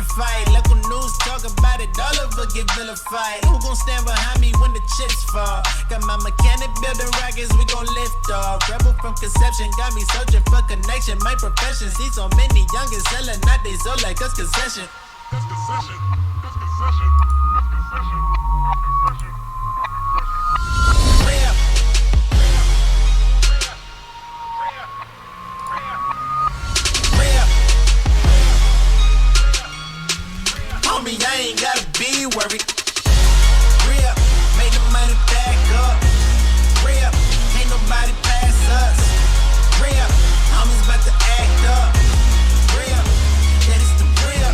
fight. Local news talk about it, all of us get vilified. Who gon' stand behind me when the chips fall? Got my mechanic building rockets, we gon' lift off. Rebel from conception, got me searching for connection. My profession, see so many youngins selling out they soul like us concession. Homie, I ain't gotta be worried. Real, make the money back up. Real, can't nobody pass us. Real, homies about to act up. Real, yeah, this the real.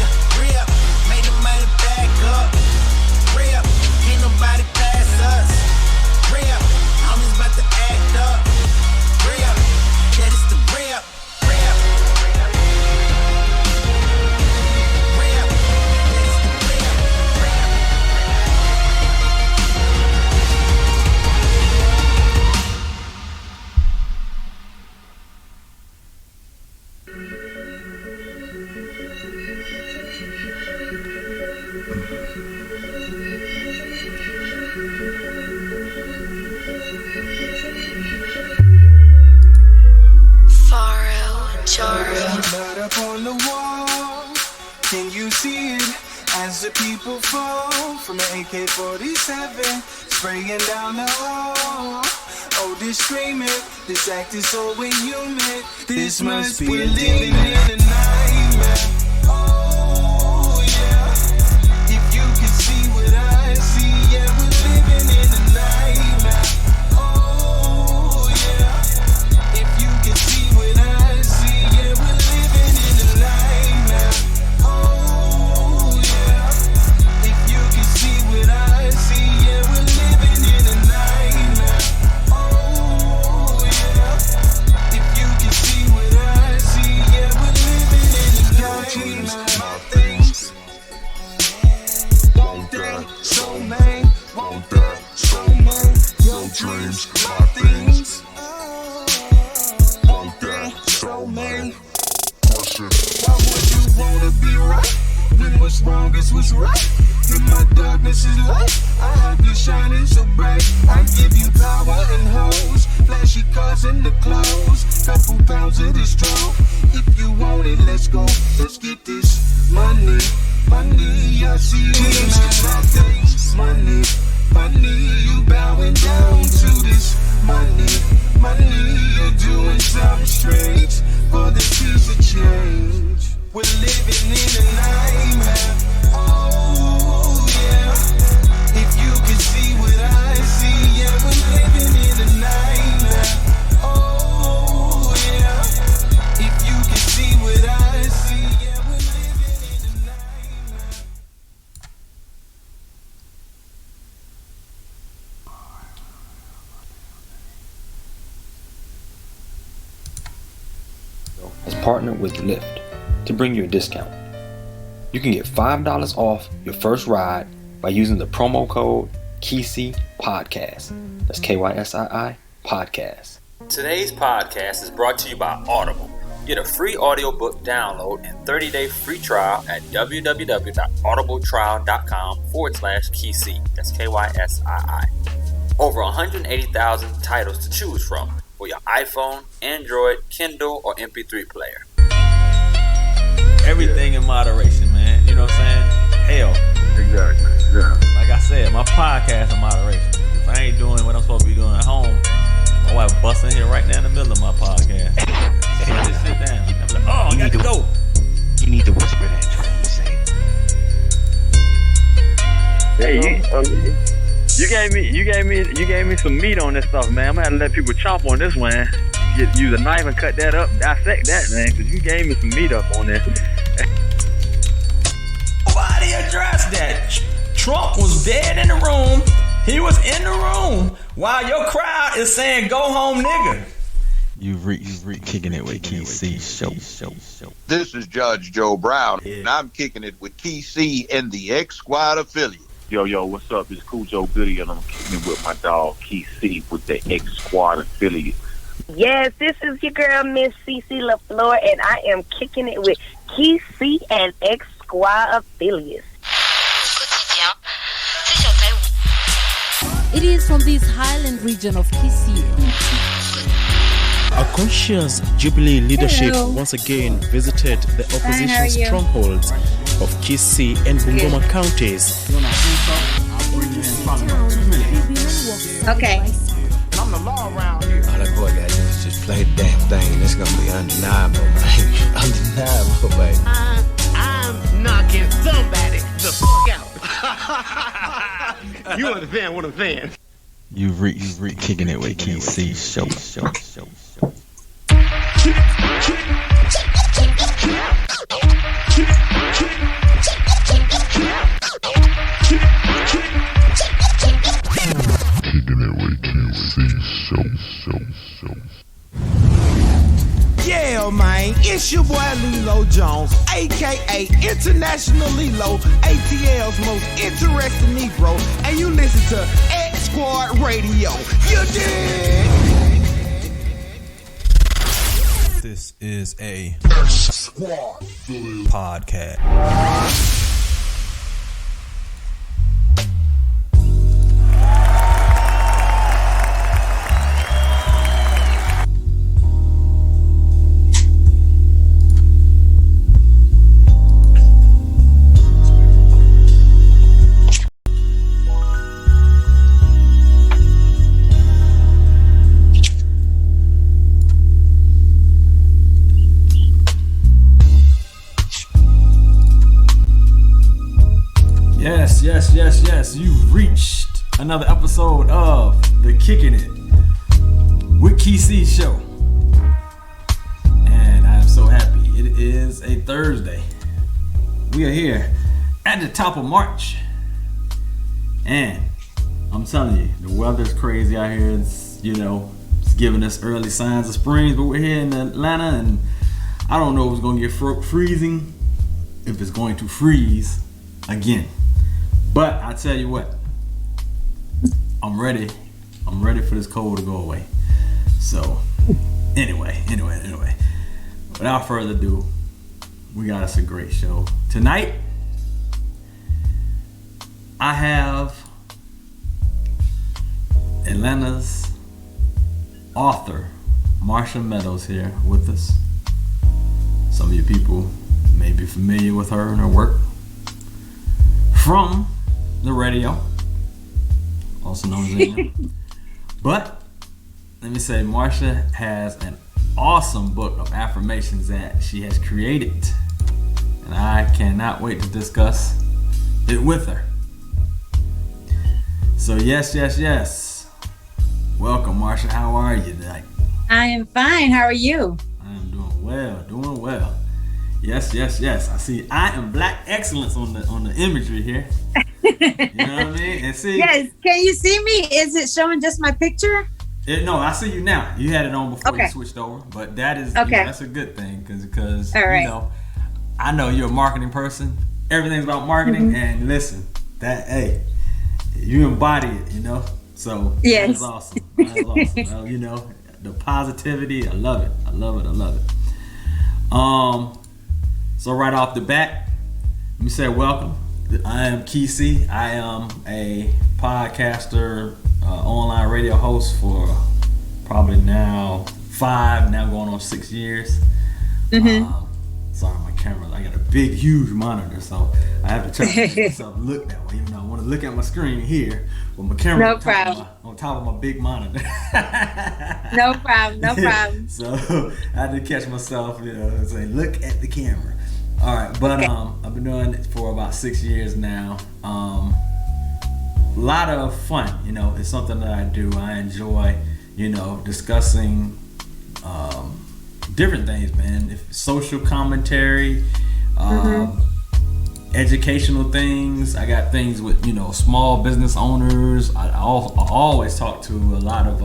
Yeah, real, make the money back up. Real, can't nobody pass us. Real, homies about to act up. Real, yeah, this the real. Blood up on the wall, can you see it? As the people fall from an AK-47, spraying down the hall. Oh, this screaming, this act is so inhuman. This must be living in a nightmare. Oh yeah, if you can see what I see, yeah, we're living in a nightmare. Oh yeah, if you can see what I see, yeah, we're living in a nightmare. Oh yeah, if you can see what I see, yeah, we're living in a nightmare. Oh yeah, if you can see what I see, yeah, we're living in a nightmare. My things won't die, so man, won't die, so man. Your dreams, my things won't die, so man. Why would you wanna be right when what's wrong is what's right? In my darkness is light, I have you shining so bright. I give you power and hoes, flashy cars in the clothes, couple pounds of this strong. If you want it, let's go, let's get this money. Money, I see you in my things. Money, money, you bowing down to this money. Money, you're doing something strange for this piece of change. We're living in a nightmare. Oh yeah, if you can see what I see, yeah, we're living in a nightmare. Oh yeah, if you can see what I see, yeah, we're living in a nightmare. has partnered with Lyft to bring you a discount. You can get $5 off your first ride by using the promo code KYSII Podcast. That's KYSII Podcast. Today's podcast is brought to you by Audible. Get a free audiobook download and 30-day free trial at www.audibletrial.com/KYSII. That's KYSII. Over 180,000 titles to choose from for your iPhone, Android, Kindle, or MP3 player. Everything in moderation, man. You know what I'm saying? Hell. Exactly. Yeah. Like I said, my podcast in moderation. If I ain't doing what I'm supposed to be doing at home, my wife busting here right now in the middle of my podcast. Just sit down. I'm like, oh, I got to go. You need to whisper that to him. Say. Hey, you gave me some meat on this stuff, man. I'm gonna have to let people chomp on this one. Use a knife and cut that up, dissect that, man, because you gave me some meat up on there. Nobody addressed that. Trump was dead in the room. He was in the room while your crowd is saying, "Go home, nigga." You kicking it with KC show. This is Judge Joe Brown, and I'm kicking it with KC and the X Squad affiliate. Yo, what's up? It's Cool Joe Goody, and I'm kicking it with my dog KC with the X Squad affiliate. Yes, this is your girl, Miss Cece LaFleur, and I am kicking it with Key and X Squad affiliates. It is from this highland region of Kisi. A conscious Jubilee leadership once again visited the opposition strongholds of Kisii and Bungoma counties. Okay. I'm the law around here. All that boy gotta do is just play the damn thing. It's gonna be undeniable, man. Undeniable, baby. I'm knocking somebody the fuck out. You understand what I'm saying? You reach kicking it with KC show. Yeah, man, it's your boy Lilo Jones, aka International Lilo, ATL's most interesting Negro, and you listen to X Squad Radio. You dig? This is a X Squad podcast. Yes, you've reached another episode of the Kicking It with KC show. And I am so happy. It is a Thursday. We are here at the top of March. And I'm telling you, the weather's crazy out here. It's, it's giving us early signs of spring, but we're here in Atlanta and I don't know if it's going to get freezing, if it's going to freeze again. But I tell you what, I'm ready. I'm ready for this cold to go away. So, anyway. Without further ado, we got us a great show. Tonight, I have Atlanta's author, Marsha Meadows, here with us. Some of you people may be familiar with her and her work from the radio, also known as radio. But let me say, Marsha has an awesome book of affirmations that she has created, and I cannot wait to discuss it with her. So yes. Welcome, Marsha. How are you tonight? I am fine. How are you? I am doing well. Yes. I see. I am Black Excellence on the imagery here. You know what I mean? And see. Yes. Can you see me? Is it showing just my picture? No, I see you now. You had it on before you switched over, but that is that's a good thing because right. I know you're a marketing person. Everything's about marketing, and listen, you embody it. So yes. That's awesome. The positivity. I love it. So right off the bat, let me say welcome. I am Kisi. I am a podcaster, online radio host for probably now 5, now going on 6 years. Sorry, my camera, I got a big, huge monitor, so I have to try to make myself look that way. Even though I want to look at my screen here, but my camera on top of my big monitor. No problem. So I had to catch myself, say, look at the camera. All right, but I've been doing it for about 6 years now. A lot of fun, it's something that I do. I enjoy, discussing different things, man. Social commentary, educational things. I got things with, small business owners. I always talk to a lot of,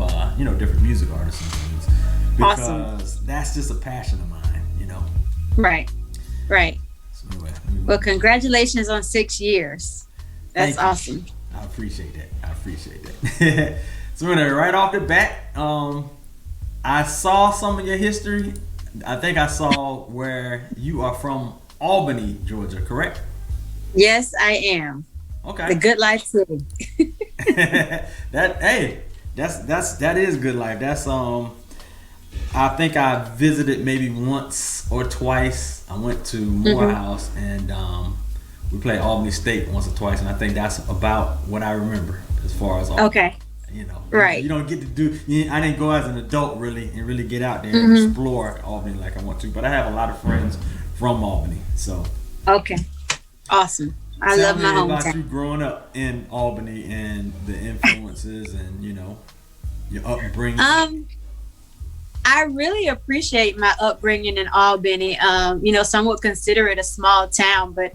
different music artists and things. Because that's just a passion of mine, Right. So anyway, well, congratulations on 6 years. That's awesome. I appreciate that. So anyway, right off the bat, I saw some of your history. I think I saw where you are from Albany, Georgia, correct? Yes, I am. Okay. The Good Life City. That is good life. That's I think I visited maybe once or twice. I went to Morehouse and we played Albany State once or twice, and I think that's about what I remember as far as Albany. Okay. Right. You don't get to do. I didn't go as an adult really and really get out there and explore Albany like I want to. But I have a lot of friends from Albany, so. Okay. Awesome. I love my hometown. Tell me about you growing up in Albany and the influences and your upbringing. I really appreciate my upbringing in Albany. Some would consider it a small town, but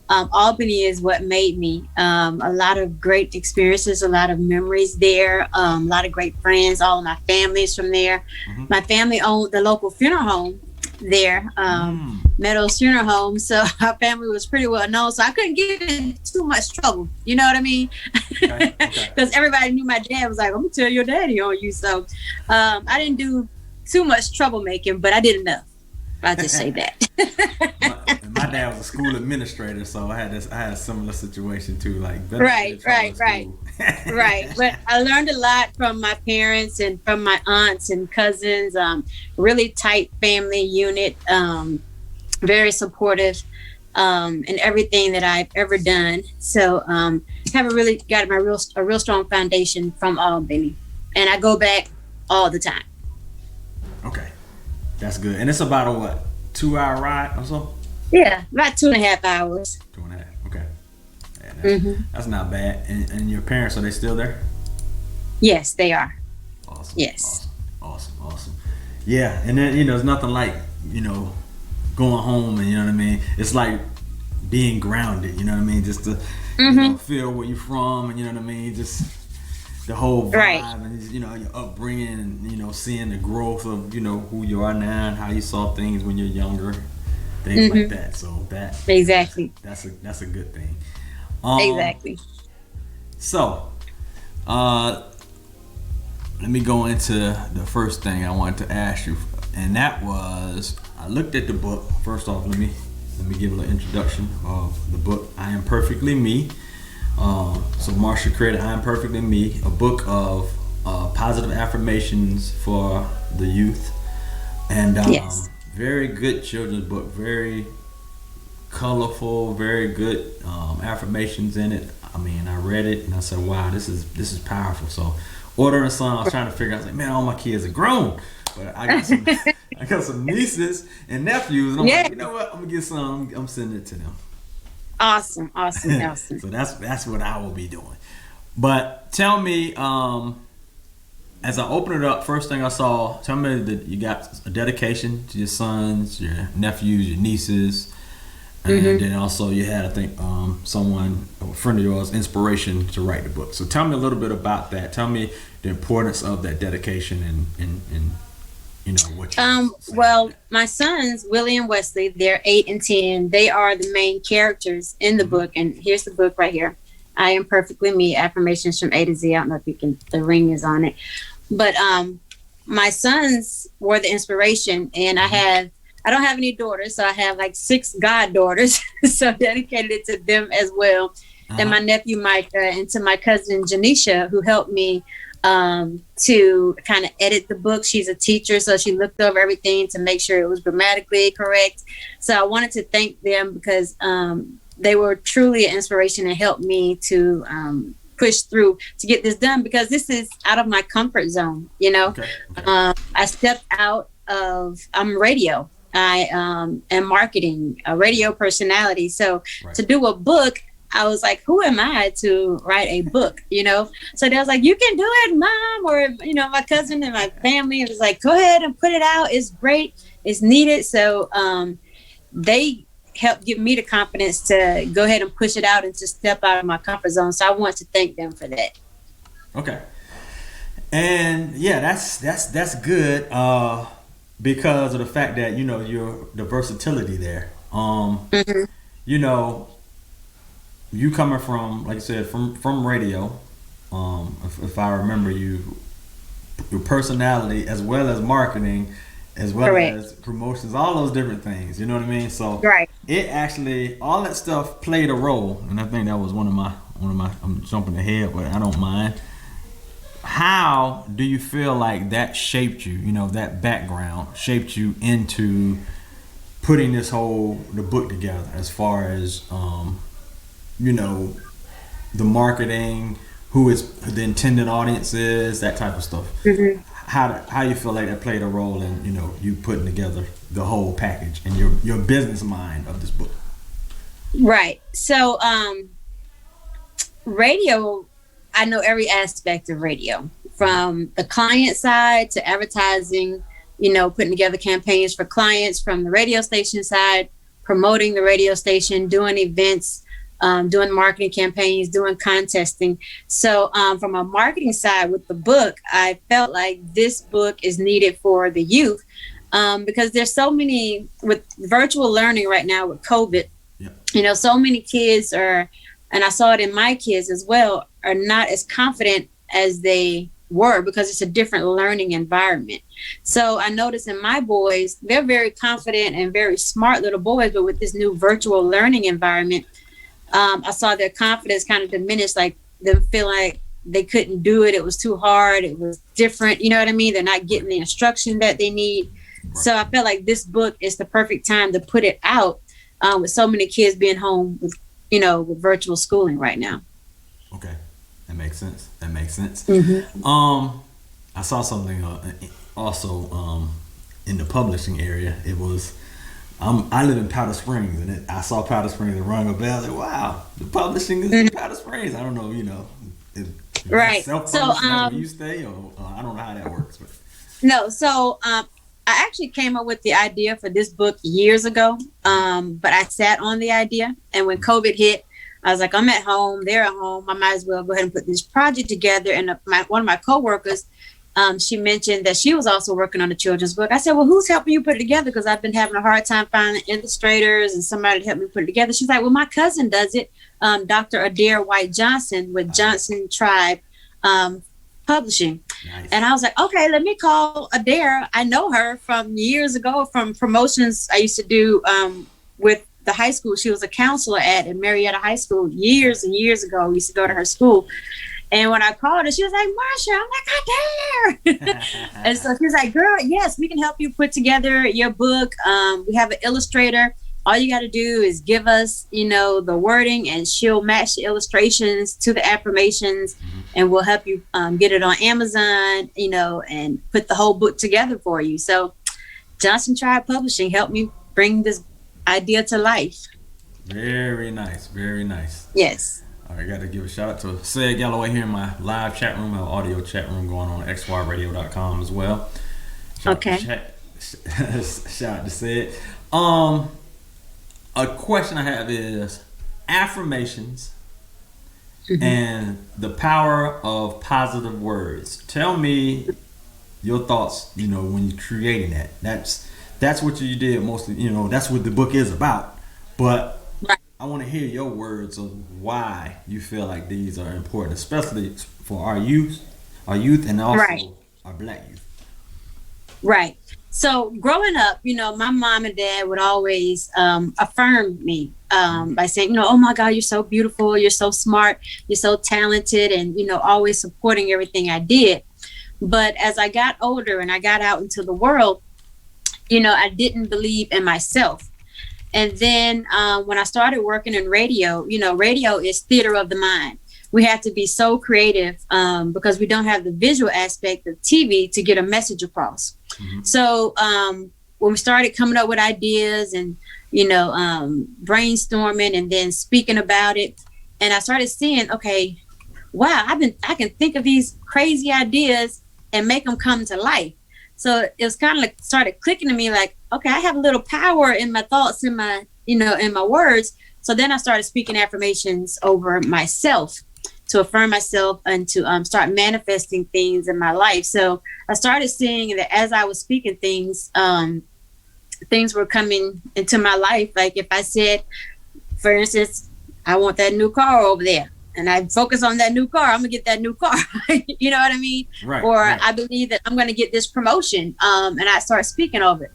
Albany is what made me. A lot of great experiences, a lot of memories there, a lot of great friends. All of my family's from there. My family owned the local funeral home there, Meadows Funeral Home. So our family was pretty well known. So I couldn't get in too much trouble. You know what I mean? Because everybody knew my dad was like, I'm going to tell your daddy on you. So I didn't do too much troublemaking, but I did enough. I'll just say that. My dad was a school administrator, so I had a similar situation too. Like right. But I learned a lot from my parents and from my aunts and cousins. Really tight family unit. Very supportive in everything that I've ever done. So have really got a real strong foundation from Albany, and I go back all the time. Okay, that's good. And it's about a 2-hour ride or so? Yeah, about 2.5 hours. 2.5. Okay. Yeah, that's not bad. And your parents, are they still there? Yes, they are. Awesome. Yes. Awesome. Yeah, and then there's nothing like going home, and you know what I mean. It's like being grounded. You know what I mean, just to feel where you're from, and you know what I mean, just the whole vibe, and your upbringing, and seeing the growth of who you are now and how you saw things when you're younger, things like that. So exactly that's a good thing. Exactly. So, let me go into the first thing I wanted to ask you, and that was I looked at the book. First off, let me give a little introduction of the book. I Am Perfectly Me. So Marsha created I Am Perfectly Me, a book of positive affirmations for the youth, and very good children's book, very colorful, very good affirmations in it. I mean, I read it and I said, wow, this is powerful. So ordering some, I was trying to figure out, I was like, man, all my kids are grown, but I got some nieces and nephews, and I'm like, you know what, I'm gonna get some, I'm sending it to them. Awesome. So that's what I will be doing. But tell me, as I open it up, first thing I saw, tell me that you got a dedication to your sons, your nephews, your nieces, and then also you had, I think, someone, a friend of yours, inspiration to write the book. So tell me a little bit about that. Tell me the importance of that dedication and what you well, my sons, Willie and Wesley, they're 8 and 10. They are the main characters in the book. And here's the book right here. I Am Perfectly Me, Affirmations from A to Z. I don't know if you can, the ring is on it. But my sons were the inspiration. And I don't have any daughters, so I have like 6 goddaughters. So dedicated it to them as well. And my nephew Micah, and to my cousin Janisha, who helped me to kind of edit the book. She's a teacher, so she looked over everything to make sure it was grammatically correct. So I wanted to thank them because they were truly an inspiration and helped me to push through to get this done, because this is out of my comfort zone. I stepped out of radio. I am marketing, a radio personality. So to do a book, I was like, who am I to write a book, So they was like, you can do it, Mom, or, my cousin and my family. It was like, go ahead and put it out. It's great. It's needed. So they helped give me the confidence to go ahead and push it out and to step out of my comfort zone. So I want to thank them for that. Okay. And yeah, that's good because of the fact that, you're the versatility there. You coming from, like I said, from radio, if I remember you your personality as well as marketing, as well Correct. as promotions, all those different things. You know what I mean? So Right. it actually, all that stuff played a role, and I think that was one of my. I'm jumping ahead, but I don't mind. How do you feel like that shaped you? You know, that background shaped you into putting the book together, as far as you know, the marketing, who the intended audience is, that type of stuff. Mm-hmm. How you feel like that played a role in, you know, you putting together the whole package and your business mind of this book? Right. So radio, I know every aspect of radio, from the client side to advertising, you know, putting together campaigns for clients, from the radio station side, promoting the radio station, doing events, doing marketing campaigns, doing contesting. So from a marketing side with the book, I felt like this book is needed for the youth, because there's so many, with virtual learning right now with COVID, you know, so many kids are, and I saw it in my kids as well, are not as confident as they were, because it's a different learning environment. So I noticed in my boys, they're very confident and very smart little boys, but with this new virtual learning environment, I saw their confidence kind of diminish, like them feel like they couldn't do it. It was too hard. It was different. You know what I mean? They're not getting the instruction that they need. So I felt like this book is the perfect time to put it out, with so many kids being home with, you know, with virtual schooling right now. Okay, that makes sense. Mm-hmm. I saw something also in the publishing area. It was I live in Powder Springs, and I saw Powder Springs and rung a bell. Like, wow, the publishing is in Powder Springs. I don't know, you know, right. So where you stay, or I don't know how that works. But. No, so I actually came up with the idea for this book years ago, but I sat on the idea, and when COVID hit, I was like, I'm at home, they're at home, I might as well go ahead and put this project together. And one of my coworkers, she mentioned that she was also working on a children's book. I said, well, who's helping you put it together? Because I've been having a hard time finding illustrators and somebody to help me put it together. She's like, well, my cousin does it, Dr. Adair White Johnson with Johnson Tribe Publishing. Nice. And I was like, okay, let me call Adair. I know her from years ago from promotions I used to do with the high school. She was a counselor at Marietta High School years and years ago. We used to go to her school. And when I called her, she was like, Marsha, I'm like, Adair. And so she was like, girl, yes, we can help you put together your book. We have an illustrator. All you got to do is give us, you know, the wording, and she'll match the illustrations to the affirmations, and we'll help you get it on Amazon, you know, and put the whole book together for you. So Johnson Tribe Publishing helped me bring this idea to life. Very nice. Very nice. Yes. I got to give a shout out to Sid Galloway here in my live chat room, our audio chat room going on at xyradio.com as well. Shout out to Sid. A question I have is affirmations and the power of positive words. Tell me your thoughts, you know, when you're creating that. That's what you did mostly, you know, that's what the book is about. But I want to hear your words of why you feel like these are important, especially for our youth and also our Black youth. Right. So growing up, you know, my mom and dad would always affirm me by saying, you know, oh my God, you're so beautiful, you're so smart, you're so talented, and, you know, always supporting everything I did. But as I got older and I got out into the world, you know, I didn't believe in myself. And then when I started working in radio, you know, radio is theater of the mind. We have to be so creative because we don't have the visual aspect of TV to get a message across. So when we started coming up with ideas and, you know, brainstorming and then speaking about it, and I started seeing, okay, wow, I can think of these crazy ideas and make them come to life. So it was kind of like started clicking to me like, okay, I have a little power in my thoughts, in my, you know, in my words. So then I started speaking affirmations over myself to affirm myself and to start manifesting things in my life. So I started seeing that as I was speaking things, things were coming into my life. Like if I said, for instance, I want that new car over there. and I focus on that new car, I'm gonna get that new car. You know what I mean? Right. Or right. I believe that I'm gonna get this promotion, and I start speaking of it.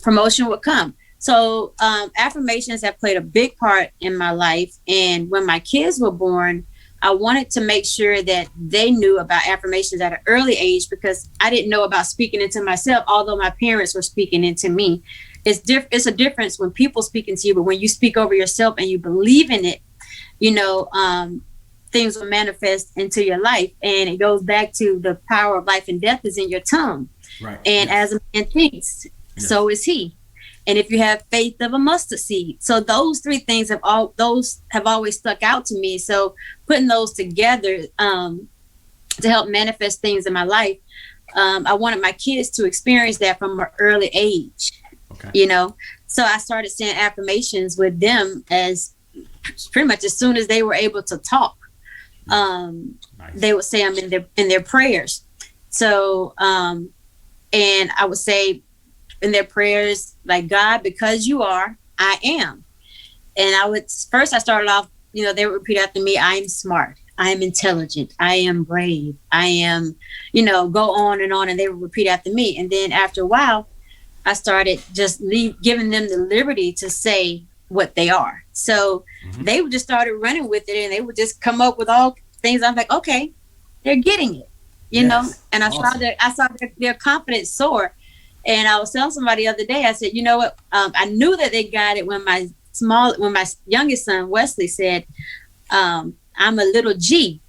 Promotion would come. So affirmations have played a big part in my life. And when my kids were born, I wanted to make sure that they knew about affirmations at an early age, because I didn't know about speaking into myself, although my parents were speaking into me. It's a difference when people speak into you, but when you speak over yourself and you believe in it, you know, things will manifest into your life. And it goes back to the power of life and death is in your tongue. Right. And as a man thinks, so is he. And if you have faith of a mustard seed. So those three things have always stuck out to me. So putting those together to help manifest things in my life, I wanted my kids to experience that from an early age. Okay. You know, so I started saying affirmations with them as pretty much as soon as they were able to talk. Nice. They would say them in their prayers. So, and I would say in their prayers, like, God, because you are, I am. And I started off, you know, they would repeat after me, I am smart, I am intelligent, I am brave, I am, you know, go on, and they would repeat after me. And then after a while, I started just giving them the liberty to say what they are. So they would just started running with it, and they would just come up with all things. I'm like, okay, they're getting it, you know. And I saw their confidence soar. And I was telling somebody the other day, I said, you know what? I knew that they got it when my youngest son Wesley said, "I'm a little G."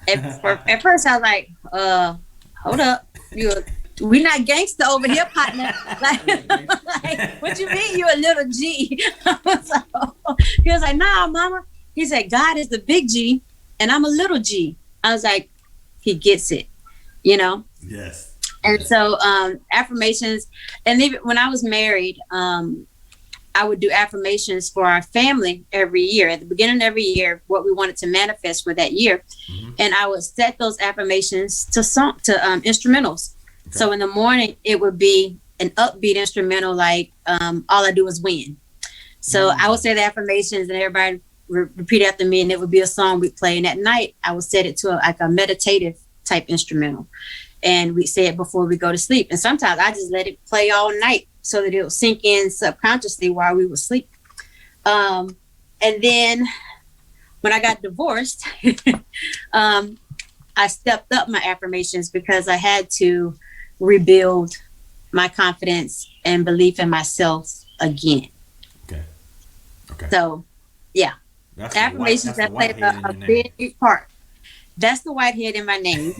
At first, I was like, "Hold up, we're not gangster over here, partner." Like, what you mean you a little G? He was like, "Nah, mama." He said, "God is the big G, and I'm a little G." I was like, he gets it, you know? Yes. And so affirmations, and even when I was married, I would do affirmations for our family every year. At the beginning of every year, what we wanted to manifest for that year. And I would set those affirmations to instrumentals. Okay. So in the morning, it would be an upbeat instrumental, like All I Do Is Win. So I would say the affirmations and everybody repeat after me, and it would be a song we play. And at night, I would set it to a meditative type instrumental. And we say it before we go to sleep. And sometimes I just let it play all night so that it would sink in subconsciously while we would sleep. And then when I got divorced, I stepped up my affirmations because I had to rebuild my confidence and belief in myself again. Okay. So, yeah. That's affirmations that play a big part. That's the whitehead in my name.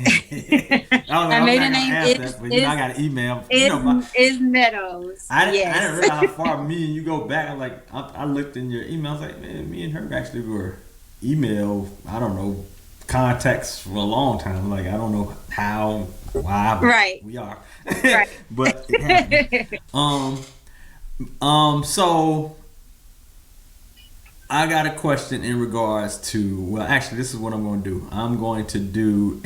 My maiden name I got an email. Is Meadows. I didn't realize how far me and you go back. I looked in your email. I was like, man, me and her actually were email, I don't know, contacts for a long time. Like, I don't know how, why, but right. We are. Right. But it so I got a question in regards to, well, actually, this is what I'm going to do. I'm going to do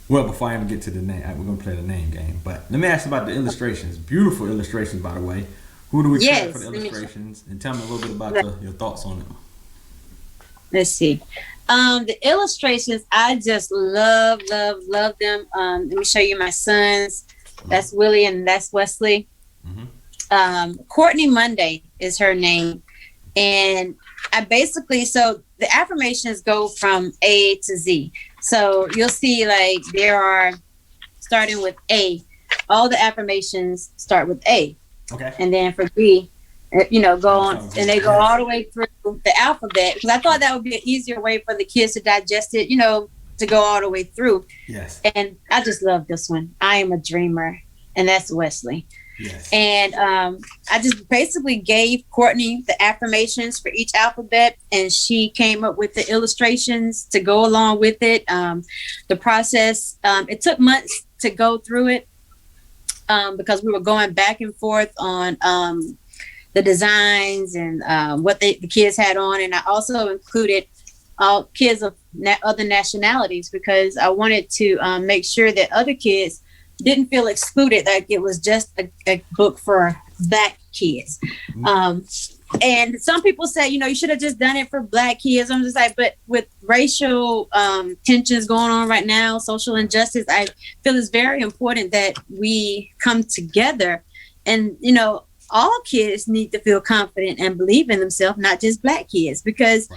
before I even get to the name, we're going to play the name game. But let me ask you about the illustrations. Beautiful illustrations, by the way. Who do we credit for the illustrations? And tell me a little bit about your thoughts on them. Let's see. The illustrations, I just love them. Let me show you my sons. That's Willie and that's Wesley. Courtney Monday is her name. And I basically, so the affirmations go from A to Z. So you'll see, like, there are, starting with A, all the affirmations start with A. Okay. And then for B, go on, and they go all the way through the alphabet. Because I thought that would be an easier way for the kids to digest it, to go all the way through. Yes. And I just love this one. I am a dreamer. And that's Wesley. Yes. And I just basically gave Courtney the affirmations for each alphabet, and she came up with the illustrations to go along with it. The process, it took months to go through it because we were going back and forth on the designs and what the kids had on. And I also included all kids of other nationalities because I wanted to make sure that other kids didn't feel excluded, like it was just a book for black kids. And some people say, you should have just done it for Black kids. I'm just like, but with racial tensions going on right now, social injustice, I feel it's very important that we come together. And, all kids need to feel confident and believe in themselves, not just Black kids, because,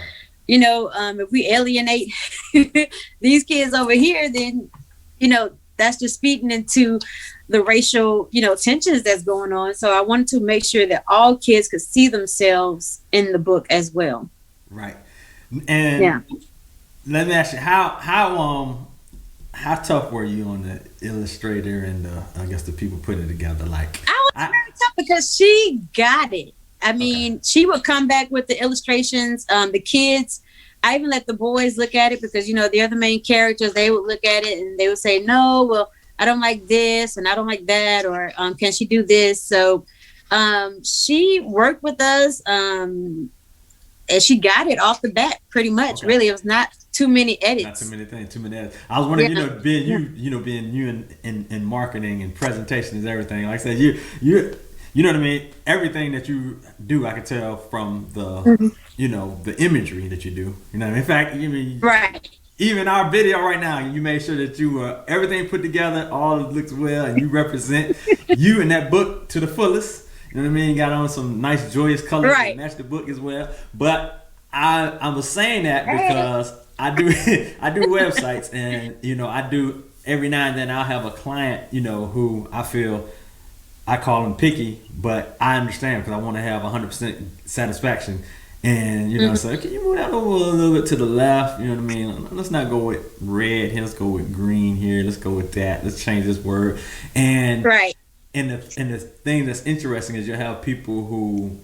if we alienate these kids over here, then, that's just feeding into the racial, tensions that's going on. So I wanted to make sure that all kids could see themselves in the book as well. Right. And let me ask you, how tough were you on the illustrator and I guess the people putting it together? Like, I was very tough because she got it. I mean, she would come back with the illustrations. The kids, I even let the boys look at it because, they're the main characters. They would look at it and they would say, no, well, I don't like this and I don't like that, or can she do this? So she worked with us and she got it off the bat pretty much. Okay. Really, it was not too many edits. Not too many things, too many edits. I was wondering, being you in marketing and presentation is everything. Like I said, you know what I mean? Everything that you do, I can tell from the, the imagery that you do. You know what I mean? In fact, right. Even our video right now, you made sure that you everything put together, all looks well, and you represent you in that book to the fullest. You know what I mean? Got on some nice joyous colors that match the book as well. But I was saying that because I do websites, and I do every now and then I'll have a client, who I feel I call them picky, but I understand because I want to have 100% satisfaction. And so can you move that over a little bit to the left? You know what I mean? Let's not go with red here. Let's go with green here. Let's go with that. Let's change this word. And and the thing that's interesting is you have people who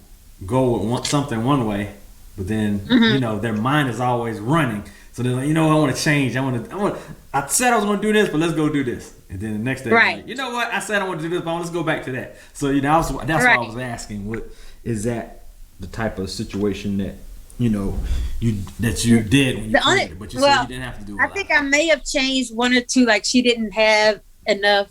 go with something one way, but then their mind is always running. So they're like, I want to change. I said I was going to do this, but let's go do this. And then the next day, like, you know what? I said I want to do this, but let's go back to that. So that's why I was asking. What is that? The type of situation that you did when you created it, but you said you didn't have to do it. I think I may have changed one or two, like she didn't have enough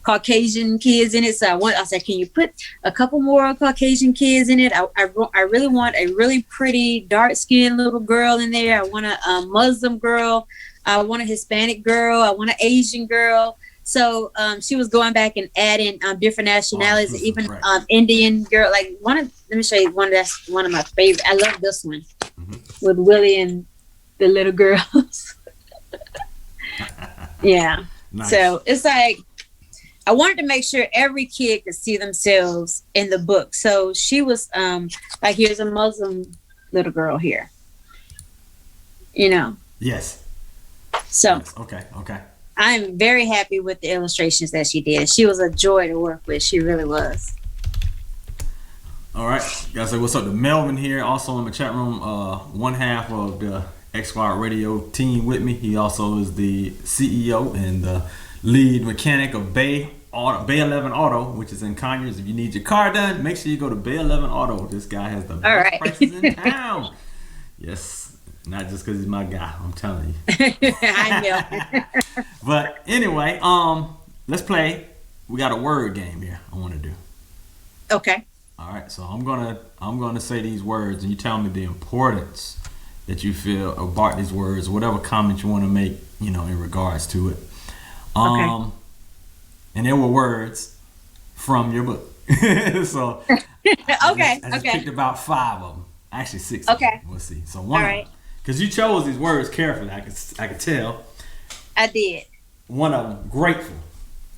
Caucasian kids in it, so I said, can you put a couple more Caucasian kids in it? I really want a really pretty dark skinned little girl in there. I want a Muslim girl. I want a Hispanic girl. I want an Asian girl. So she was going back and adding different nationalities, even Indian girl. Like let me show you one that's one of my favorite. I love this one with Willie and the little girls. Yeah. Nice. So it's like I wanted to make sure every kid could see themselves in the book. So she was like, here's a Muslim little girl here. Yes. So yes. Okay. I'm very happy with the illustrations that she did. She was a joy to work with. She really was. All right, guys. So what's up to Melvin here? Also in the chat room, one half of the X Squad Radio team with me. He also is the CEO and the lead mechanic of Bay 11 Auto, which is in Conyers. If you need your car done, make sure you go to Bay 11 Auto. This guy has the best prices in town. Yes. Not just because he's my guy, I'm telling you. I know. But anyway, let's play. We got a word game here I want to do. Okay. All right, so I'm gonna say these words, and you tell me the importance that you feel about these words, whatever comment you want to make, in regards to it. Okay. And there were words from your book. So I just picked about 5 of them. Actually 6. Okay. We'll see. So one. All right. Because you chose these words carefully, I could tell. I did. One of them, grateful.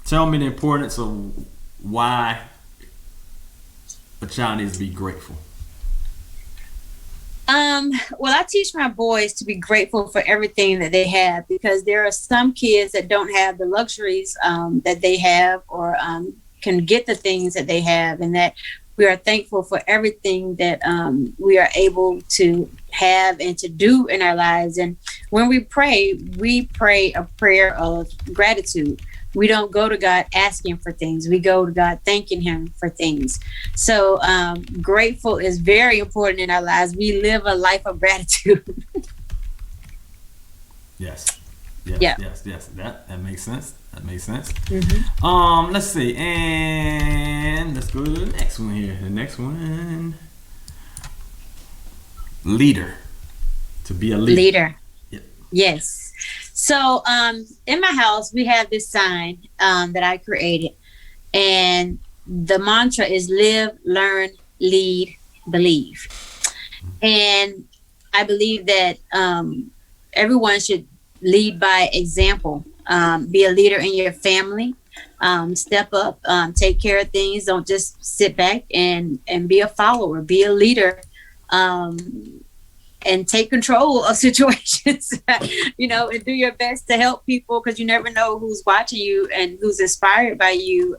Tell me the importance of why a child needs to be grateful. Well, I teach my boys to be grateful for everything that they have, because there are some kids that don't have the luxuries that they have, or can get the things that they have, and that we are thankful for everything that we are able to have and to do in our lives. And when we pray a prayer of gratitude. We don't go to God asking for things. We go to God thanking Him for things. So grateful is very important in our lives. We live a life of gratitude. Yes. That makes sense. That makes sense. Mm-hmm. Let's see, and let's go to the next one here. The next one, leader. To be a leader. Leader. Yep. Yes. So, in my house, we have this sign that I created, and the mantra is live, learn, lead, believe. And I believe that everyone should lead by example. Be a leader in your family. Step up. Take care of things. Don't just sit back and be a follower. Be a leader. And take control of situations, and do your best to help people, because you never know who's watching you and who's inspired by you.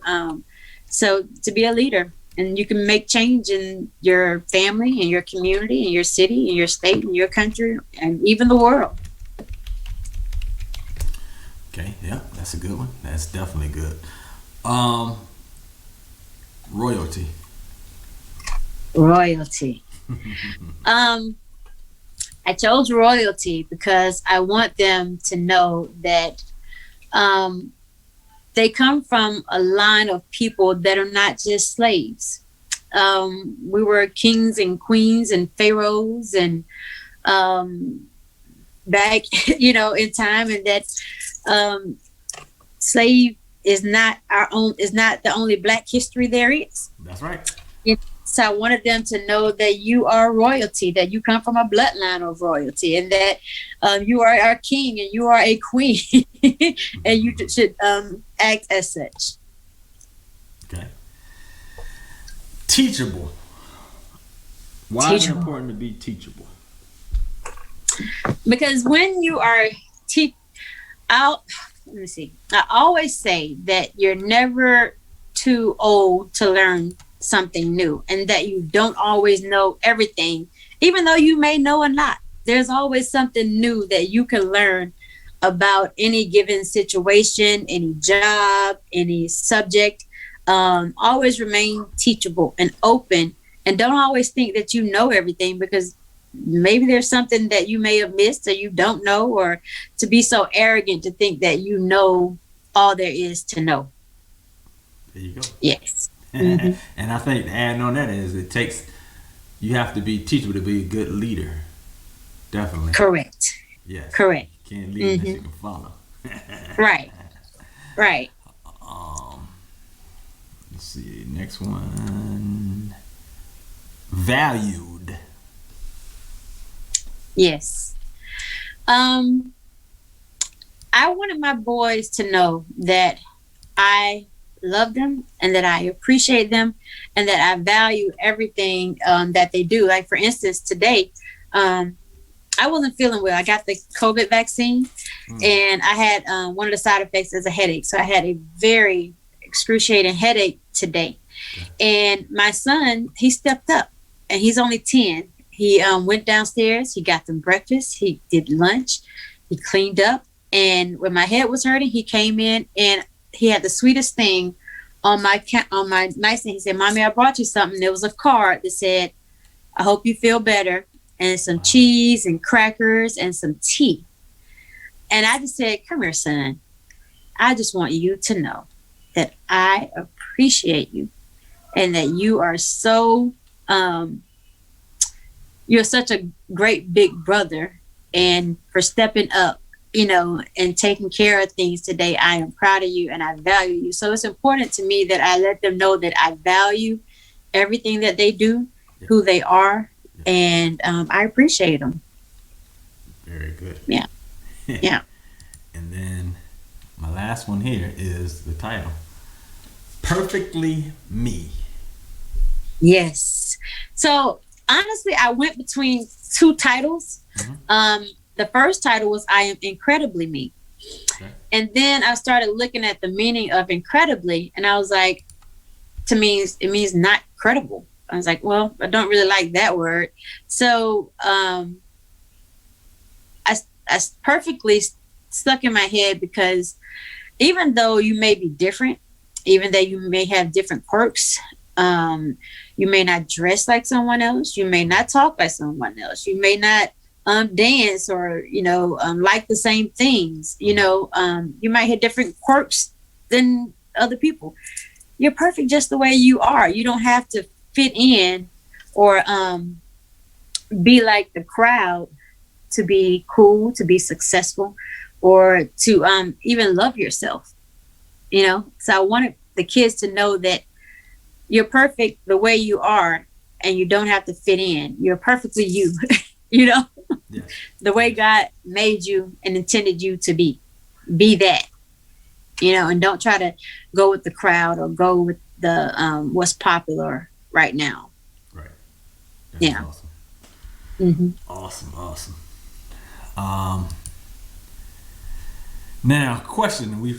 So to be a leader, and you can make change in your family, in your community, in your city, in your state, in your country, and even the world. Okay, yeah, that's a good one. That's definitely good. Royalty. I chose royalty because I want them to know that they come from a line of people that are not just slaves. We were kings and queens and pharaohs and back, in time, and that slave is not the only Black history there is. That's right. So I wanted them to know that you are royalty, that you come from a bloodline of royalty, and that you are our king and you are a queen, and you should act as such. Okay. Teachable. Why is it important to be teachable? Because when you are let me see. I always say that you're never too old to learn something new, and that you don't always know everything, even though you may know a lot. There's always something new that you can learn about any given situation, any job, any subject. Always remain teachable and open, and don't always think that you know everything, because maybe there's something that you may have missed or you don't know, or to be so arrogant to think that you know all there is to know. There you go. Yes. And I think adding on that is you have to be teachable to be a good leader. Definitely. Correct. Yes. Correct. You can't lead unless you can follow. Right. Let's see. Next one. Valued. Yes. I wanted my boys to know that I love them and that I appreciate them and that I value everything that they do. Like, for instance, today, I wasn't feeling well. I got the COVID vaccine and I had one of the side effects is a headache. So I had a very excruciating headache today. And my son, he stepped up, and he's only 10. He went downstairs, he got them breakfast, he did lunch, he cleaned up. And when my head was hurting, he came in and he had the sweetest thing on my nightstand. He said, "Mommy, I brought you something." There was a card that said, "I hope you feel better," and some cheese and crackers and some tea. And I just said, "Come here, son. I just want you to know that I appreciate you and that you are so, you're such a great big brother, and for stepping up, and taking care of things today. I am proud of you and I value you." So it's important to me that I let them know that I value everything that they do, who they are, and I appreciate them. Very good. Yeah. Yeah. And then my last one here is the title. Perfectly Me. Yes. So honestly, I went between two titles. The first title was I Am Incredibly Me. Okay. And then I started looking at the meaning of incredibly, and I was like, to me, it means not credible. I was like, well, I don't really like that word. So I perfectly stuck in my head, because even though you may be different, even though you may have different quirks, you may not dress like someone else, you may not talk like someone else, you may not dance or, like the same things. You might have different quirks than other people. You're perfect just the way you are. You don't have to fit in or be like the crowd to be cool, to be successful, or to even love yourself. So I wanted the kids to know that you're perfect the way you are, and you don't have to fit in. You're perfectly you, Yes. The way God made you and intended you to be that, and don't try to go with the crowd or go with the what's popular right now. Right. That's awesome. Mm-hmm. Awesome. Now, question. We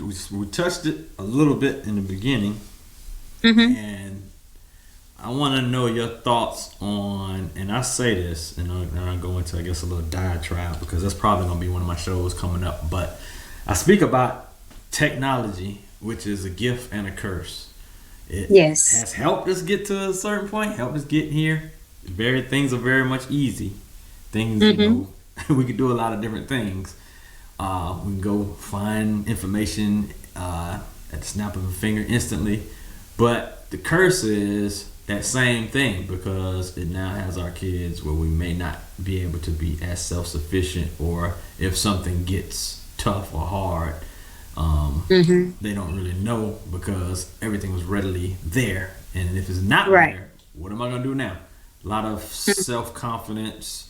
touched it a little bit in the beginning, and I want to know your thoughts on. And I say this, and I'm going to, I guess, a little diatribe because that's probably going to be one of my shows coming up. But I speak about technology, which is a gift and a curse. It has helped us get to a certain point, helped us get here. Things are very much easy. Things, we can do a lot of different things. We can go find information at the snap of a finger instantly. But the curse is that same thing, because it now has our kids where we may not be able to be as self-sufficient, or if something gets tough or hard, they don't really know because everything was readily there. And if it's not there, what am I going to do now? A lot of self-confidence,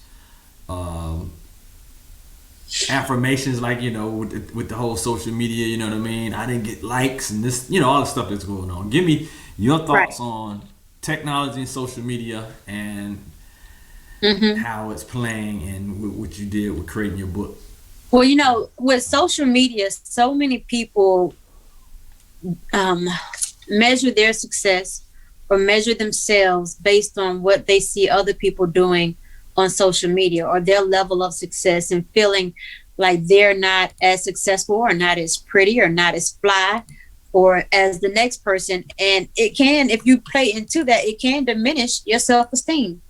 affirmations, like, with the whole social media, you know what I mean? I didn't get likes and this, all the stuff that's going on. Give me your thoughts on technology and social media and how it's playing and what you did with creating your book. Well, with social media, so many people measure their success or measure themselves based on what they see other people doing on social media, or their level of success, and feeling like they're not as successful or not as pretty or not as fly or as the next person. And it can, if you play into that, it can diminish your self-esteem.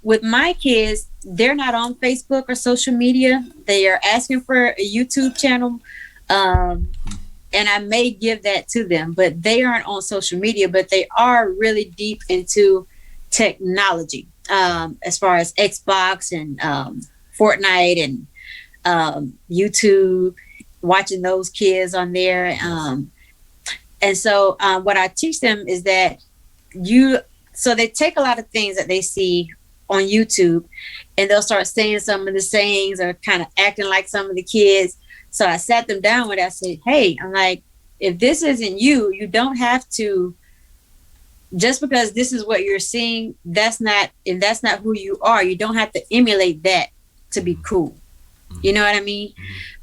With my kids, they're not on Facebook or social media. They are asking for a YouTube channel. And I may give that to them, but they aren't on social media, but they are really deep into technology. As far as Xbox and Fortnite and YouTube, watching those kids on there. And so what I teach them is that so they take a lot of things that they see on YouTube, and they'll start saying some of the sayings or kind of acting like some of the kids. So I sat them down with it. I said, hey, I'm like, if this isn't you, you don't have to, just because this is what you're seeing, that's not who you are. You don't have to emulate that to be cool. You know what I mean?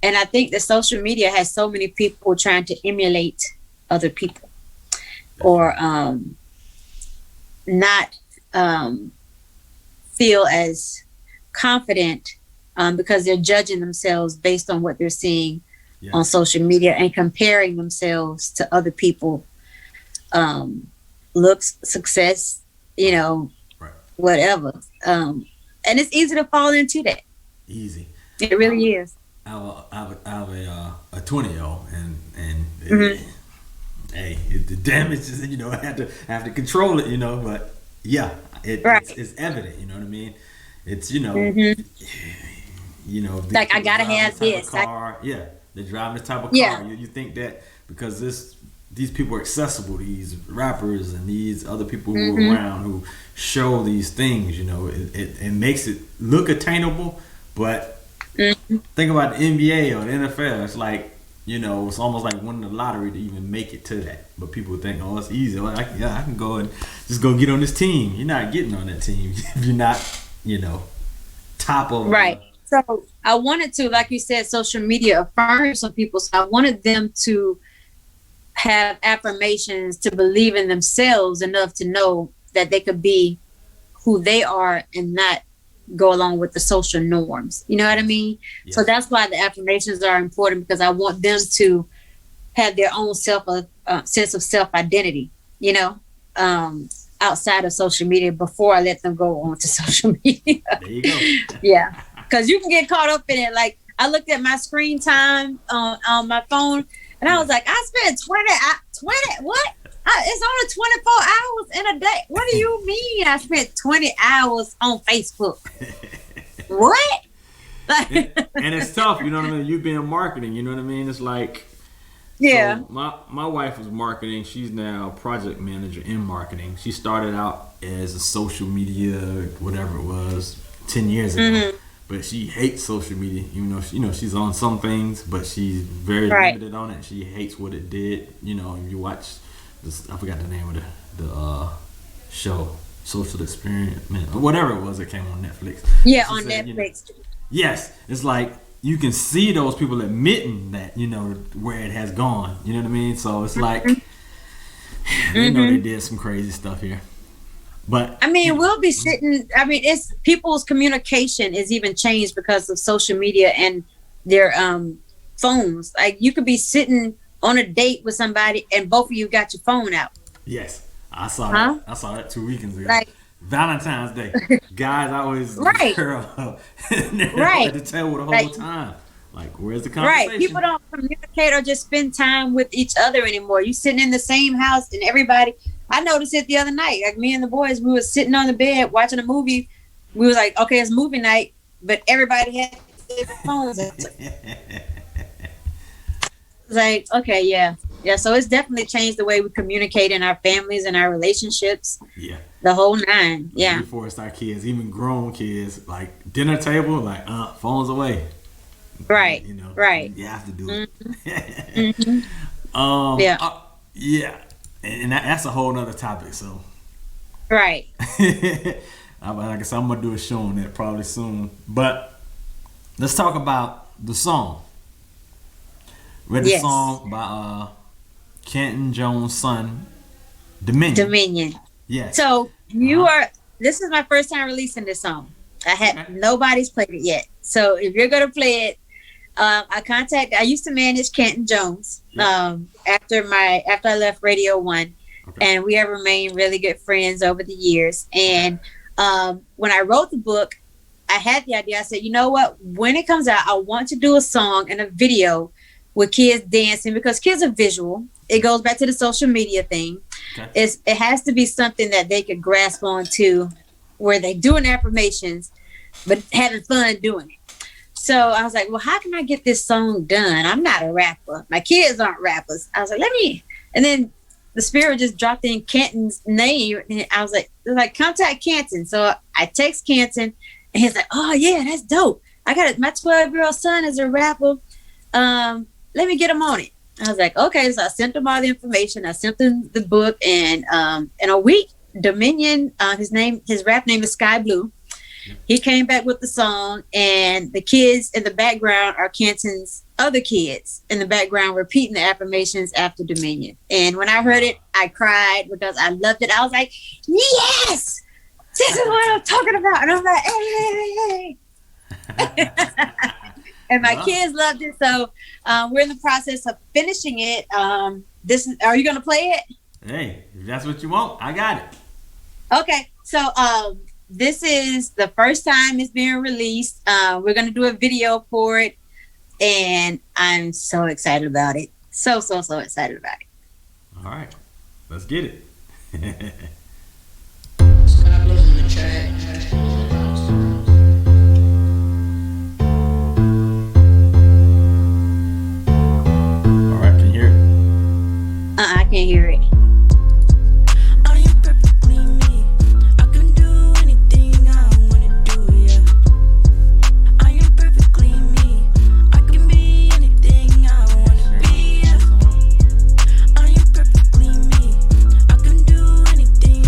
And I think that social media has so many people trying to emulate other people, or not feel as confident because they're judging themselves based on what they're seeing on social media and comparing themselves to other people. Looks, success, whatever. And it's easy to fall into that. Easy. It really is. I have a 20-year-old, and hey, the damage is, I have to control it, but it's evident, you know what I mean? It's, like I gotta have this. Car. They're driving this type of car. You think that because these people are accessible, these rappers and these other people who are around who show these things, it makes it look attainable. But think about the NBA or the NFL. It's like, it's almost like winning the lottery to even make it to that. But people think, oh, it's easy. Well, I can go and just go get on this team. You're not getting on that team if you're not, top of right. So I wanted to, like you said, social media affirms some people. So I wanted them to have affirmations, to believe in themselves enough to know that they could be who they are and not go along with the social norms. You know what I mean? Yes. So that's why the affirmations are important, because I want them to have their own sense of self-identity. I outside of social media before I let them go onto social media. There you go. Yeah, because you can get caught up in it. Like I looked at my screen time on my phone, and I was like, I spent 20 what? It's only 24 hours in a day. What do you mean I spent 20 hours on Facebook? What? And it's tough, you know what I mean? You being marketing, you know what I mean? It's like, yeah. So my wife was marketing. She's now project manager in marketing. She started out as a social media, whatever it was, 10 years ago. But she hates social media, even though she's on some things, but she's very limited on it. She hates what it did. You know, if you watch this, I forgot the name of the show, Social Experiment, or whatever it was that came on Netflix. Yeah, on Netflix. Yes, it's like you can see those people admitting that, you know, where it has gone. You know what I mean? So it's like they know they did some crazy stuff here. But I mean, we'll be sitting. I mean, it's people's communication is even changed because of social media and their phones. Like you could be sitting on a date with somebody and both of you got your phone out. Yes, I saw that. I saw that 2 weekends ago. Like Valentine's Day, guys always girl up and they're at the table the whole time. Like, where's the conversation? Right, people don't communicate or just spend time with each other anymore. You sitting in the same house and everybody. I noticed it the other night. Like me and the boys, we were sitting on the bed watching a movie. We was like, okay, it's movie night, but everybody had their phones. Like, okay, yeah. So it's definitely changed the way we communicate in our families and our relationships. Yeah, the whole nine. Yeah. We forced our kids, even grown kids, like dinner table, like phones away. Right. You know, right. You have to do it. Yeah. And that's a whole nother topic. So. Right. Like I said, I'm gonna do a show on that probably soon. But let's talk about the song. Read the song by Kenton Jones' son, Dominion. Yes. So this is my first time releasing this song. Nobody's played it yet. So if you're gonna play it, I used to manage Kenton Jones after I left Radio 1, and we have remained really good friends over the years. And when I wrote the book, I had the idea. I said, you know what? When it comes out, I want to do a song and a video with kids dancing because kids are visual. It goes back to the social media thing. Okay. It has to be something that they could grasp onto, where they're doing affirmations, but having fun doing it. So I was like, well, how can I get this song done? I'm not a rapper. My kids aren't rappers. I was like, and then the spirit just dropped in Kenton's name. And I was like, contact Kenton. So I text Kenton and he's like, oh yeah, that's dope. I got it. My 12-year-old son is a rapper. Let me get him on it. I was like, okay. So I sent him all the information. I sent him the book, and in a week, Dominion, his rap name is Sky Blue. He came back with the song, and the kids in the background are Kenton's other kids in the background repeating the affirmations after Dominion. And when I heard it, I cried because I loved it. I was like, yes, this is what I'm talking about. And I'm like, hey. And my kids loved it. So we're in the process of finishing it. Are you going to play it? Hey, if that's what you want, I got it. Okay. So this is the first time it's being released. We're going to do a video for it. And I'm so excited about it. So excited about it. All right. Let's get it. I can't hear it. Anything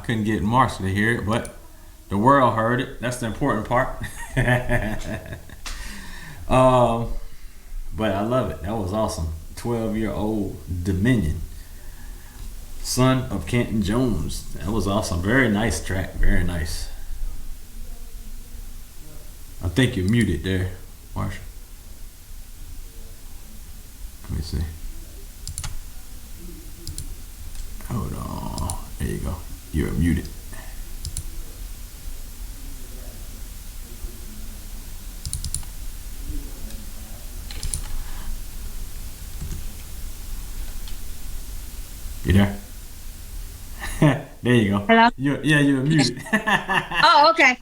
couldn't get Marsha to hear it, but the world heard it. That's the important part. But I love it. That was awesome. 12-year-old Dominion, son of Kenton Jones. That was awesome. Very nice track. Very nice. I think you're muted there, Marsha. Let me see. Hold on. There you go. You're muted. You there? There you go. Hello? You're muted. Oh, okay.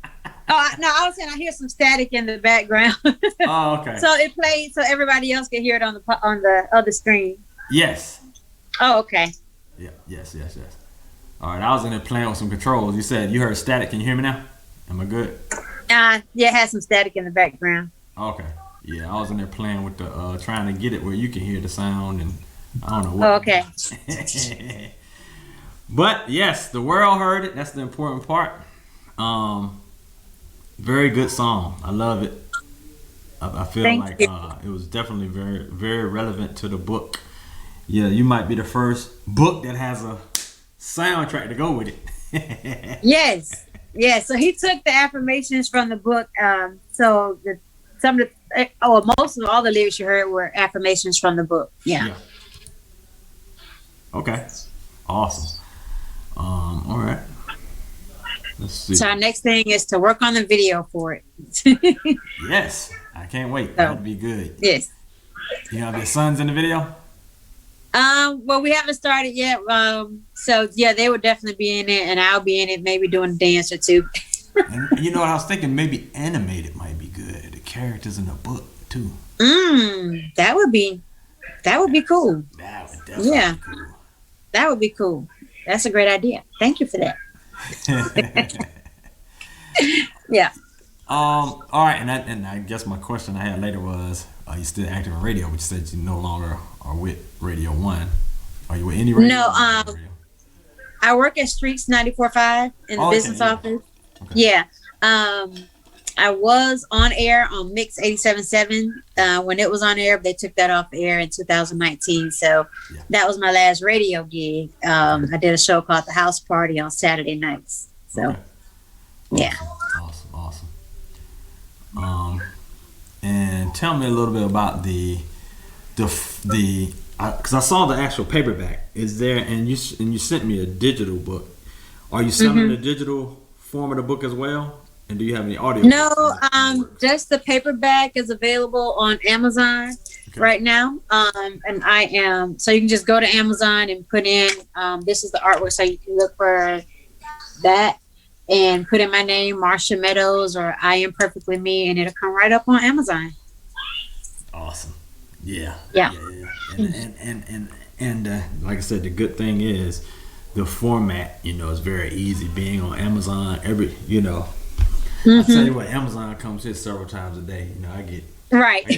Oh, no, I was saying I hear some static in the background. Oh, okay. So it played so everybody else can hear it on the other screen. Yes. Oh, okay. Yeah. Yes. All right. I was in there playing with some controls. You said you heard static. Can you hear me now? Am I good? Yeah, it has some static in the background. Okay. Yeah, I was in there playing with the trying to get it where you can hear the sound, and I don't know what. Oh, okay. But yes, the world heard it. That's the important part. Very good song. I love it. I feel like it was definitely very, very relevant to the book. Yeah, you might be the first book that has a soundtrack to go with it. Yes. So he took the affirmations from the book. So most of all the lyrics you heard were affirmations from the book. Yeah. Okay. Awesome. All right. Let's see. So our next thing is to work on the video for it. Yes, I can't wait. That'd be good. Yes. You have your sons in the video? Well, we haven't started yet. So yeah, they would definitely be in it, and I'll be in it, maybe doing a dance or two. And you know what I was thinking? Maybe animated might be good. The characters in the book too. That would be cool. That would definitely be cool. That would be cool. That's a great idea. Thank you for that. Yeah. All right, and I guess my question I had later was, are you still active in radio? But you said you no longer are with Radio 1. Are you with any radio? No, I work at Streets 94.5 in the business office. Okay. Yeah. I was on air on Mix 87.7 when it was on air, but they took that off air in 2019. So that was my last radio gig. I did a show called The House Party on Saturday nights. So, yeah. Awesome. And tell me a little bit about the because I saw the actual paperback. Is there, and you sent me a digital book. Are you selling the digital form of the book as well? And do you have any audio? No, just the paperback is available on Amazon right now. And I am, so you can just go to Amazon and put in, this is the artwork. So you can look for that and put in my name, Marsha Meadows, or I Am Perfectly Me, and it'll come right up on Amazon. Awesome. Yeah. And like I said, the good thing is the format, is very easy. Being on Amazon, I tell you what, Amazon comes here several times a day. I get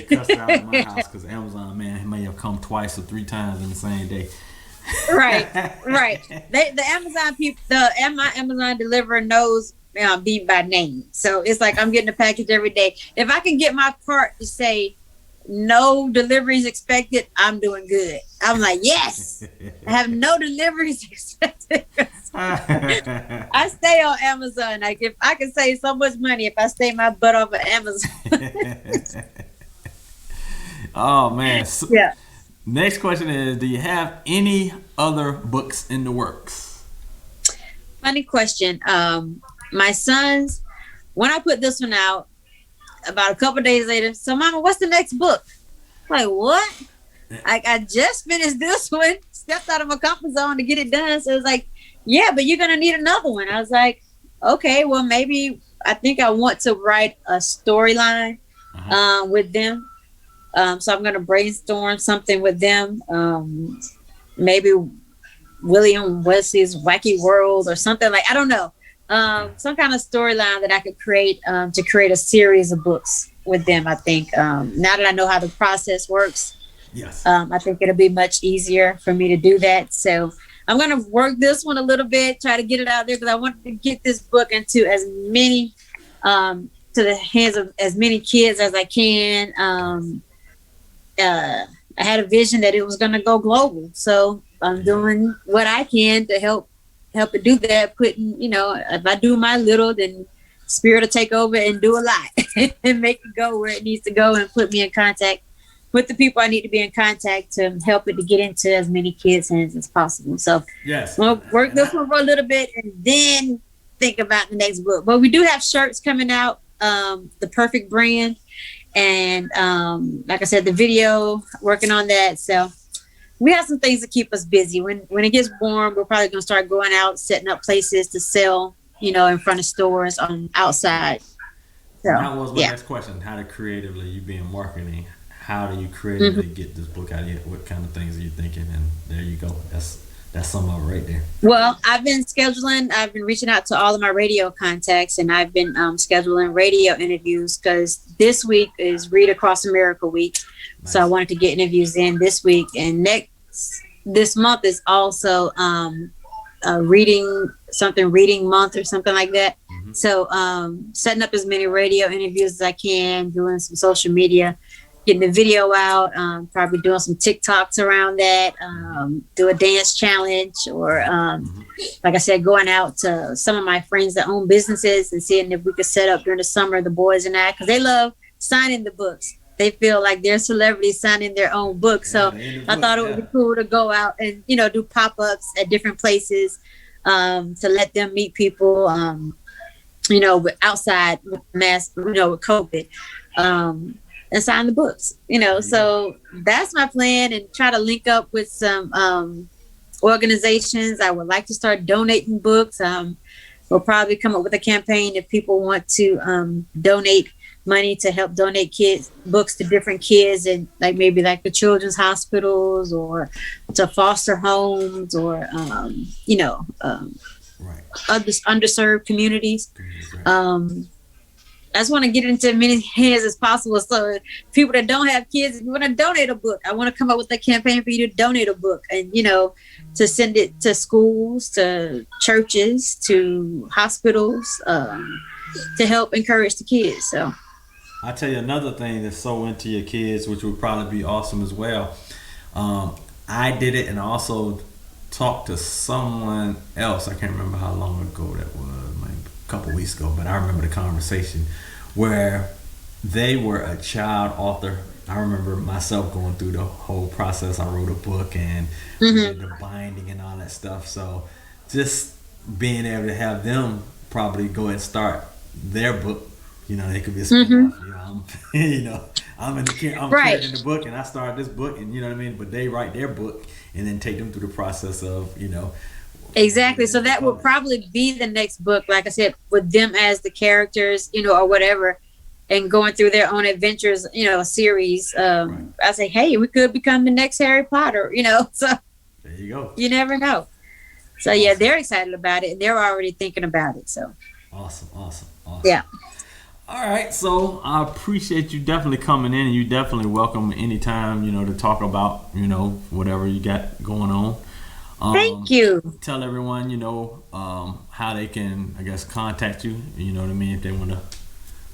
cussed out of my house because Amazon, man, may have come twice or three times in the same day. Right. The Amazon people, my Amazon deliverer knows me by name, so it's like I'm getting a package every day. If I can get my part to say no deliveries expected, I'm doing good. I'm like, yes, I have no deliveries expected. I stay on Amazon. Like, if I can save so much money if I stay my butt off of Amazon. Oh man. Yeah. Next question is, do you have any other books in the works? Funny question. My sons, when I put this one out, about a couple days later, so Mama, what's the next book? I'm like, what? I just finished this one, stepped out of my comfort zone to get it done. So it was like, yeah, but you're going to need another one. I was like, okay, well, maybe I think I want to write a storyline with them. So I'm going to brainstorm something with them. Maybe William Wesley's Wacky World or something like, I don't know. Some kind of storyline that I could create to create a series of books with them. I think now that I know how the process works, I think it'll be much easier for me to do that. So I'm going to work this one a little bit, try to get it out there, because I want to get this book into as many, to the hands of as many kids as I can. I had a vision that it was going to go global. So I'm doing what I can to help it do that. Putting, if I do my little, then Spirit will take over and do a lot and make it go where it needs to go, and put me in contact with the people I need to be in contact to help it to get into as many kids' hands as possible. So yes, we'll work this one for a little bit and then think about the next book. But we do have shirts coming out, the Perfect brand. And like I said, the video, working on that. So we have some things to keep us busy. When it gets warm, we're probably going to start going out, setting up places to sell, in front of stores on outside. So that was my next question. How to creatively, you being marketing, how do you creatively get this book out of you? What kind of things are you thinking? And there you go. That's some of it right there. Well, I've been reaching out to all of my radio contacts, and I've been scheduling radio interviews, because this week is Read Across America week. Nice. So I wanted to get interviews in this week, and this month is also reading month or something like that. Mm-hmm. So setting up as many radio interviews as I can, doing some social media, getting the video out, probably doing some TikToks around that, do a dance challenge, or like I said, going out to some of my friends that own businesses and seeing if we could set up during the summer, the boys and I, because they love signing the books. They feel like they're celebrities signing their own books. So I thought it would be cool to go out and, do pop-ups at different places, to let them meet people, outside with masks, with COVID, and sign the books, So that's my plan, and try to link up with some organizations. I would like to start donating books. We'll probably come up with a campaign if people want to donate money to help donate books to different kids, and maybe the children's hospitals or to foster homes, or underserved communities. I just want to get into as many hands as possible. So people that don't have kids, if you want to donate a book, I want to come up with a campaign for you to donate a book, and to send it to schools, to churches, to hospitals, to help encourage the kids. So I'll tell you another thing that's so into your kids, which would probably be awesome as well. I did it, and I also talked to someone else. I can't remember how long ago that was, maybe a couple weeks ago, but I remember the conversation where they were a child author. I remember myself going through the whole process. I wrote a book and did the binding and all that stuff. So just being able to have them probably go and start their book, they could be a spin-off. I'm creating the book, and I started this book, and but they write their book and then take them through the process of, Exactly. So that would probably be the next book, like I said, with them as the characters, or whatever, and going through their own adventures, a series. I say, hey, we could become the next Harry Potter, so there you go. You never know. So yeah, they're excited about it, and they're already thinking about it. So awesome. Yeah. All right, so I appreciate you definitely coming in, and you definitely welcome anytime, to talk about, whatever you got going on. Thank you. Tell everyone, how they can, I guess, contact you, if they want to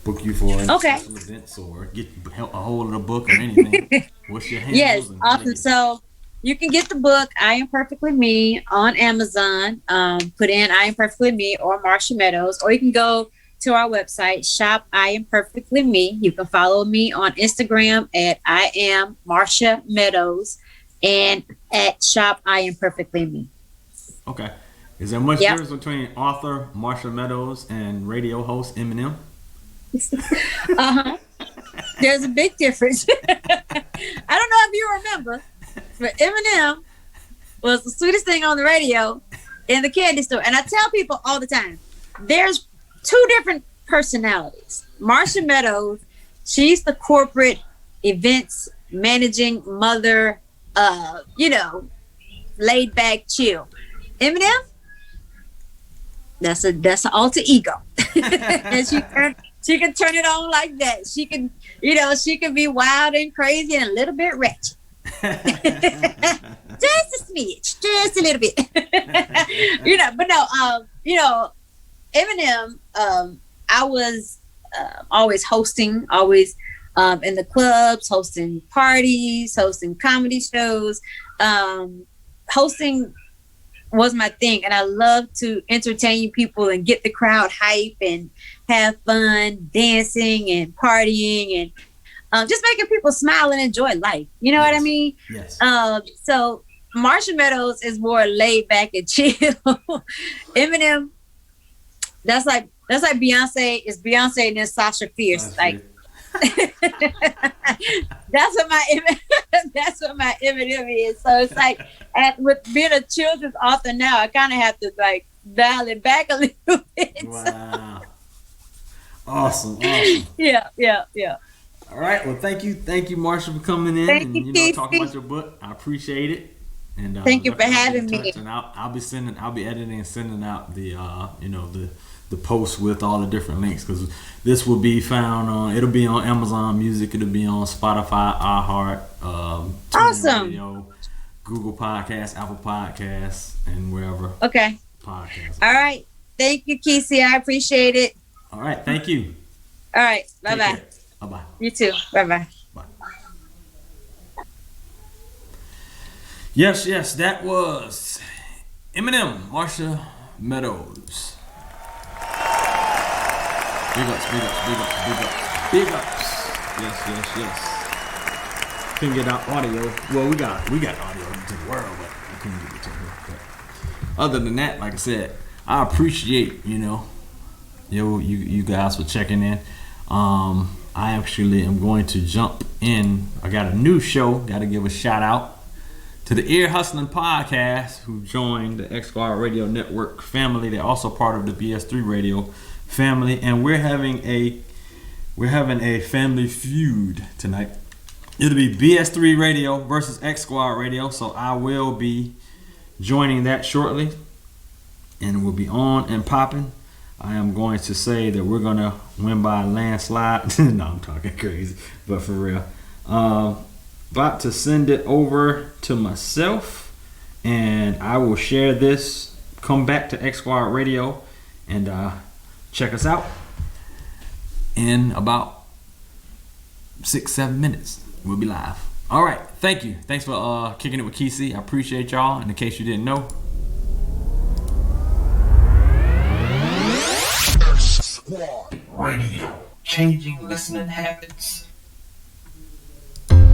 book you for events or get a hold of the book or anything. What's your handles? Yes, awesome. So you can get the book, I Am Perfectly Me, on Amazon. Put in I Am Perfectly Me or Marsha Meadows, or you can go to our website, shop I Am Perfectly Me. You can follow me on Instagram at I Am Marsha Meadows, and at shop I Am Perfectly Me. Okay. Is there much difference between author Marsha Meadows and radio host Eminem? There's a big difference. I don't know if you remember, but Eminem was the sweetest thing on the radio in the candy store. And I tell people all the time, there's two different personalities. Marsha Meadows, she's the corporate events managing mother, laid back, chill. Eminem, that's an alter ego. And she can turn it on like that. She can be wild and crazy and a little bit ratchet. just a smidge, just a little bit. But no, Eminem, I was always hosting, always in the clubs, hosting parties, hosting comedy shows. Hosting was my thing, and I love to entertain people and get the crowd hype and have fun dancing and partying and just making people smile and enjoy life. You know what I mean? Yes. So Marsha Meadows is more laid back and chill. Eminem, that's like Beyonce. Is Beyonce and then Sasha Fierce. Like that's what my Eminem is. So it's like, with being a children's author now, I kind of have to like dial it back a little bit. Wow. Awesome. Yeah. All right. Well, thank you, Marsha, for coming in and talking about your book. I appreciate it. And thank you for having me. And I'll be editing and sending out the the post with all the different links, because this will be found on. It'll be on Amazon Music. It'll be on Spotify, iHeart, awesome. Radio, Google Podcasts, Apple Podcasts, and wherever. Okay. Podcasts. All right. Thank you, Kesey. I appreciate it. All right. Thank you. All right. Bye bye. Bye bye. You too. Bye bye. Yes, that was Eminem, Marsha Meadows. Big ups. Yes. Couldn't get our audio. Well, we got audio to the world, but I couldn't get it to her. But other than that, like I said, I appreciate you guys for checking in. I actually am going to jump in. I got a new show. Got to give a shout out to the Ear Hustling Podcast, who joined the X Squad Radio Network family. They're also part of the BS3 Radio family, and we're having a family feud tonight. It'll be BS3 Radio versus X Squad Radio, so I will be joining that shortly, and we'll be on and popping. I am going to say that we're gonna win by a landslide. No, I'm talking crazy, but for real. About to send it over to myself, and I will share this. Come back to X Squad Radio and check us out in about 6-7 minutes. We'll be live. All right. Thank you. Thanks for kicking it with Kesey. I appreciate y'all. And in case you didn't know, Squad Radio, changing listening habits.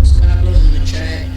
Stop losing the track.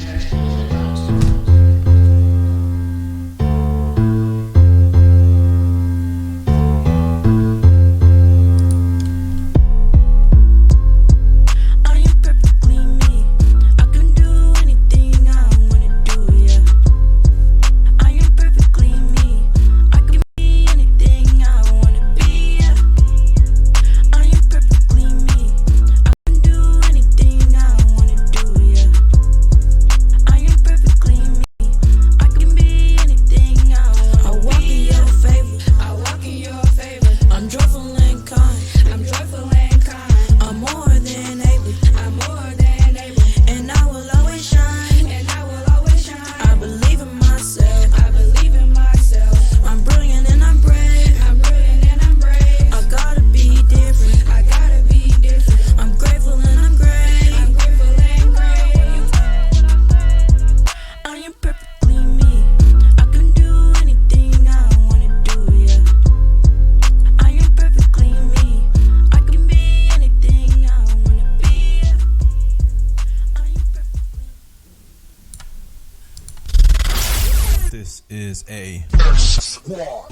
This is a Squad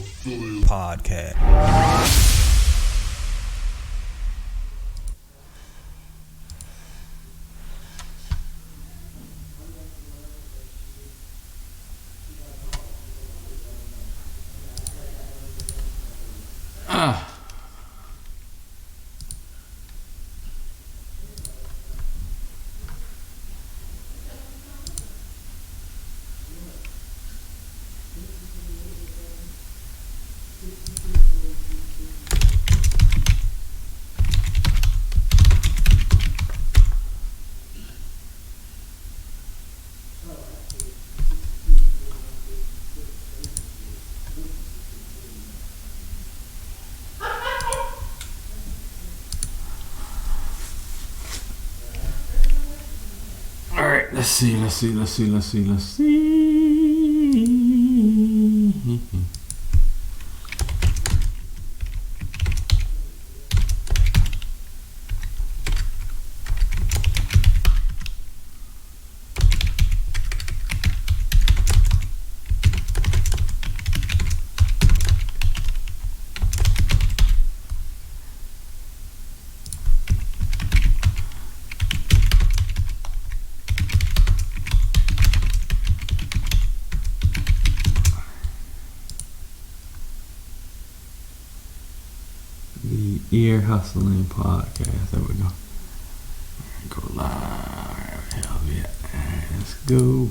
podcast. let's see. The Ear Hustling Podcast. There we go. Go live. Hell yeah. Alright, let's go.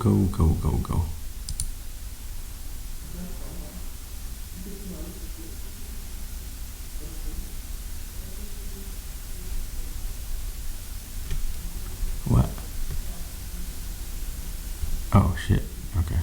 What? Oh shit. Okay.